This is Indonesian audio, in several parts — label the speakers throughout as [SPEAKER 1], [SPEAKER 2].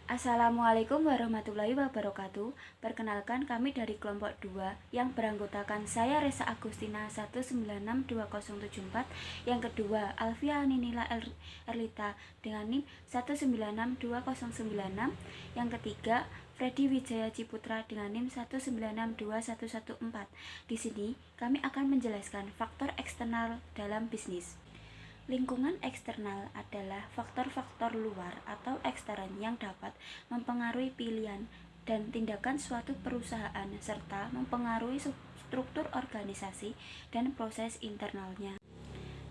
[SPEAKER 1] Assalamualaikum warahmatullahi wabarakatuh. Perkenalkan, kami dari kelompok 2 yang beranggotakan saya Resa Agustina 1962074, yang kedua Alfia Ninila Erlita dengan NIM 1962096, yang ketiga Freddy Wijaya Ciputra dengan NIM 1962114. Di sini kami akan menjelaskan faktor eksternal dalam bisnis. Lingkungan eksternal adalah faktor-faktor luar atau ekstern yang dapat mempengaruhi pilihan dan tindakan suatu perusahaan serta mempengaruhi struktur organisasi dan proses internalnya.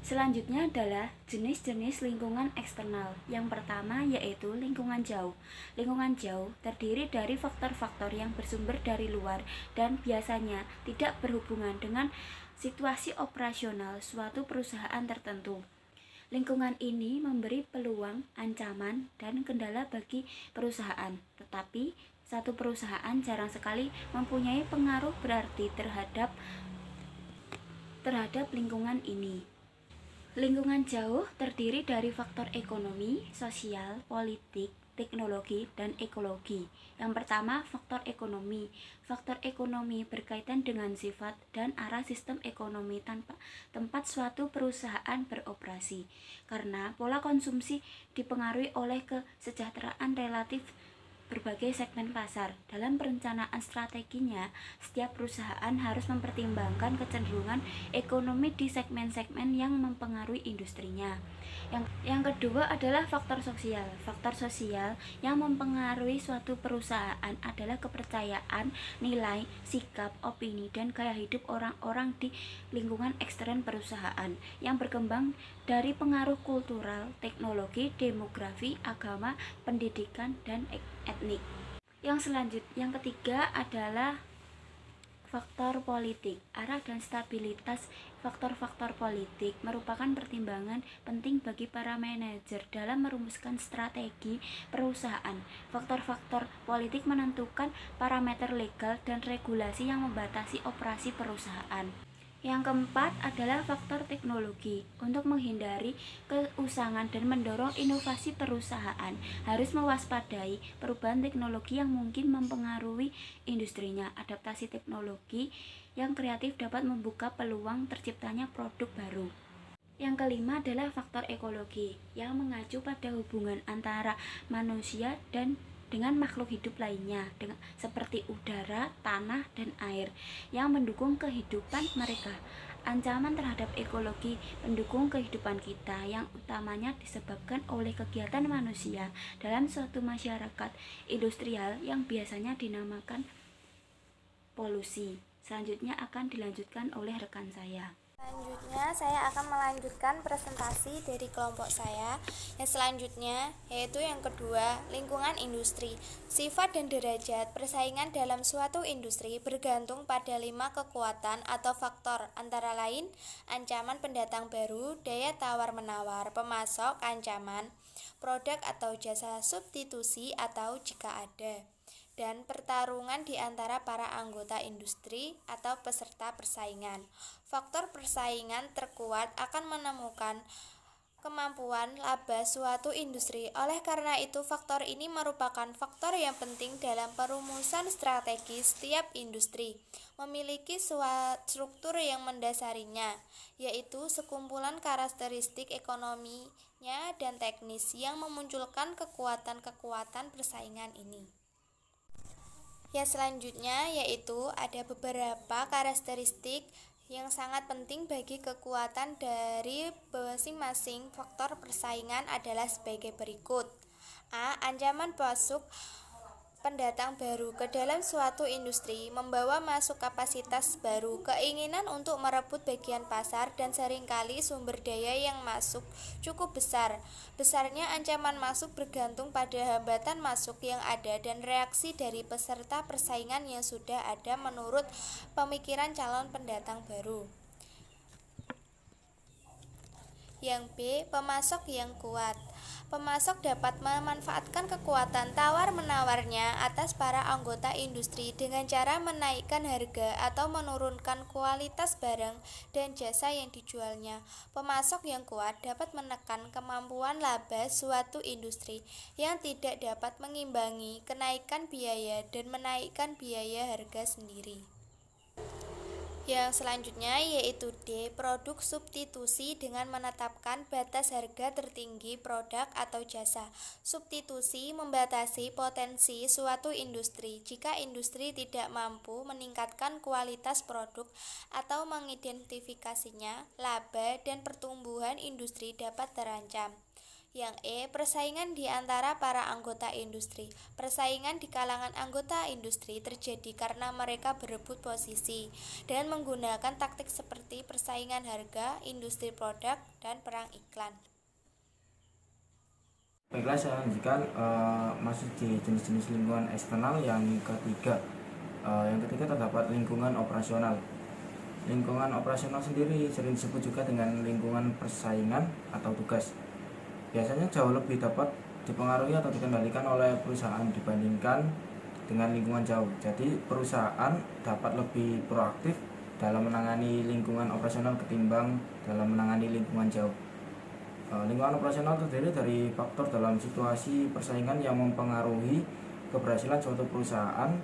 [SPEAKER 1] Selanjutnya adalah jenis-jenis lingkungan eksternal. Yang pertama yaitu lingkungan jauh. Lingkungan jauh terdiri dari faktor-faktor yang bersumber dari luar dan biasanya tidak berhubungan dengan situasi operasional suatu perusahaan tertentu. Lingkungan ini memberi peluang, ancaman, dan kendala bagi perusahaan, tetapi satu perusahaan jarang sekali mempunyai pengaruh berarti terhadap lingkungan ini. Lingkungan jauh terdiri dari faktor ekonomi, sosial, politik, teknologi, dan ekologi. Yang pertama, faktor ekonomi. Faktor ekonomi berkaitan dengan sifat dan arah sistem ekonomi tempat suatu perusahaan beroperasi, karena pola konsumsi dipengaruhi oleh kesejahteraan relatif berbagai segmen pasar. Dalam perencanaan strateginya, setiap perusahaan harus mempertimbangkan kecenderungan ekonomi di segmen-segmen yang mempengaruhi industrinya. Yang kedua adalah faktor sosial. Faktor sosial yang mempengaruhi suatu perusahaan adalah kepercayaan, nilai, sikap, opini, dan gaya hidup orang-orang di lingkungan ekstern perusahaan yang berkembang dari pengaruh kultural, teknologi, demografi, agama, pendidikan, dan etnik. Yang ketiga adalah faktor politik. Arah dan stabilitas faktor-faktor politik merupakan pertimbangan penting bagi para manajer dalam merumuskan strategi perusahaan. Faktor-faktor politik menentukan parameter legal dan regulasi yang membatasi operasi perusahaan. Yang keempat adalah faktor teknologi. Untuk menghindari keusangan dan mendorong inovasi, perusahaan harus mewaspadai perubahan teknologi yang mungkin mempengaruhi industrinya. Adaptasi teknologi yang kreatif dapat membuka peluang terciptanya produk baru. Yang kelima adalah faktor ekologi yang mengacu pada hubungan antara manusia dengan makhluk hidup lainnya, seperti udara, tanah, dan air yang mendukung kehidupan mereka. Ancaman terhadap ekologi mendukung kehidupan kita yang utamanya disebabkan oleh kegiatan manusia dalam suatu masyarakat industrial yang biasanya dinamakan polusi. Selanjutnya akan dilanjutkan oleh rekan saya.
[SPEAKER 2] Selanjutnya saya akan melanjutkan presentasi dari kelompok saya. Yang selanjutnya yaitu yang kedua, lingkungan industri. Sifat dan derajat persaingan dalam suatu industri bergantung pada 5 kekuatan atau faktor, antara lain ancaman pendatang baru, daya tawar-menawar, pemasok, ancaman, produk atau jasa substitusi atau jika ada, dan pertarungan di antara para anggota industri atau peserta persaingan. Faktor persaingan terkuat akan menemukan kemampuan laba suatu industri. Oleh karena itu, faktor ini merupakan faktor yang penting dalam perumusan strategi setiap industri. Memiliki suatu struktur yang mendasarinya, yaitu sekumpulan karakteristik ekonominya dan teknis yang memunculkan kekuatan-kekuatan persaingan ini. Yang selanjutnya yaitu ada beberapa karakteristik yang sangat penting bagi kekuatan dari masing-masing faktor persaingan adalah sebagai berikut. A. Ancaman masuk pendatang baru ke dalam suatu industri membawa masuk kapasitas baru, keinginan untuk merebut bagian pasar, dan seringkali sumber daya yang masuk cukup besar. Besarnya ancaman masuk bergantung pada hambatan masuk yang ada dan reaksi dari peserta persaingan yang sudah ada menurut pemikiran calon pendatang baru. Yang B, pemasok yang kuat. Pemasok dapat memanfaatkan kekuatan tawar-menawarnya atas para anggota industri dengan cara menaikkan harga atau menurunkan kualitas barang dan jasa yang dijualnya. Pemasok yang kuat dapat menekan kemampuan laba suatu industri yang tidak dapat mengimbangi kenaikan biaya dan menaikkan biaya harga sendiri. Yang selanjutnya yaitu D, produk substitusi dengan menetapkan batas harga tertinggi produk atau jasa. Substitusi membatasi potensi suatu industri jika industri tidak mampu meningkatkan kualitas produk atau mengidentifikasinya, laba dan pertumbuhan industri dapat terancam. Yang E, persaingan di antara para anggota industri. Persaingan di kalangan anggota industri terjadi karena mereka berebut posisi dan menggunakan taktik seperti persaingan harga, industri produk, dan perang iklan.
[SPEAKER 3] Baiklah, saya lanjutkan masuk di jenis-jenis lingkungan eksternal yang ketiga. Yang ketiga terdapat lingkungan operasional. Lingkungan operasional sendiri sering disebut juga dengan lingkungan persaingan atau tugas. Biasanya jauh lebih dapat dipengaruhi atau dikendalikan oleh perusahaan dibandingkan dengan lingkungan jauh. Jadi perusahaan dapat lebih proaktif dalam menangani lingkungan operasional ketimbang dalam menangani lingkungan jauh. Lingkungan operasional terdiri dari faktor dalam situasi persaingan yang mempengaruhi keberhasilan suatu perusahaan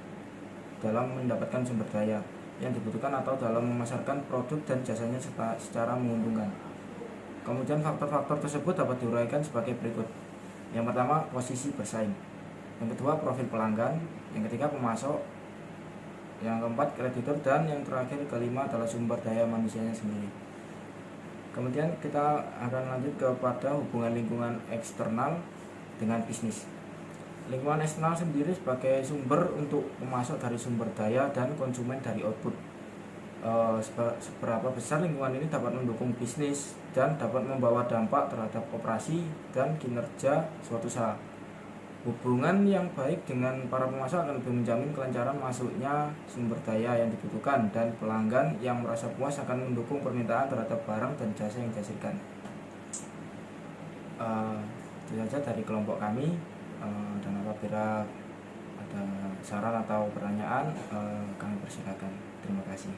[SPEAKER 3] dalam mendapatkan sumber daya yang dibutuhkan atau dalam memasarkan produk dan jasanya secara menguntungkan. Kemudian faktor-faktor tersebut dapat diuraikan sebagai berikut. Yang pertama, posisi bersaing. Yang kedua, profil pelanggan. Yang ketiga, pemasok. Yang keempat, kreditur. Dan yang terakhir, kelima adalah sumber daya manusianya sendiri. Kemudian kita akan lanjut kepada hubungan lingkungan eksternal dengan bisnis. Lingkungan eksternal sendiri sebagai sumber untuk pemasok dari sumber daya dan konsumen dari output. Seberapa besar lingkungan ini dapat mendukung bisnis dan dapat membawa dampak terhadap operasi dan kinerja suatu usaha. Hubungan yang baik dengan para pemasok akan lebih menjamin kelancaran masuknya sumber daya yang dibutuhkan, dan pelanggan yang merasa puas akan mendukung permintaan terhadap barang dan jasa yang dihasilkan. Itu saja dari kelompok kami, dan apabila ada saran atau pertanyaan kami persilakan. Terima kasih.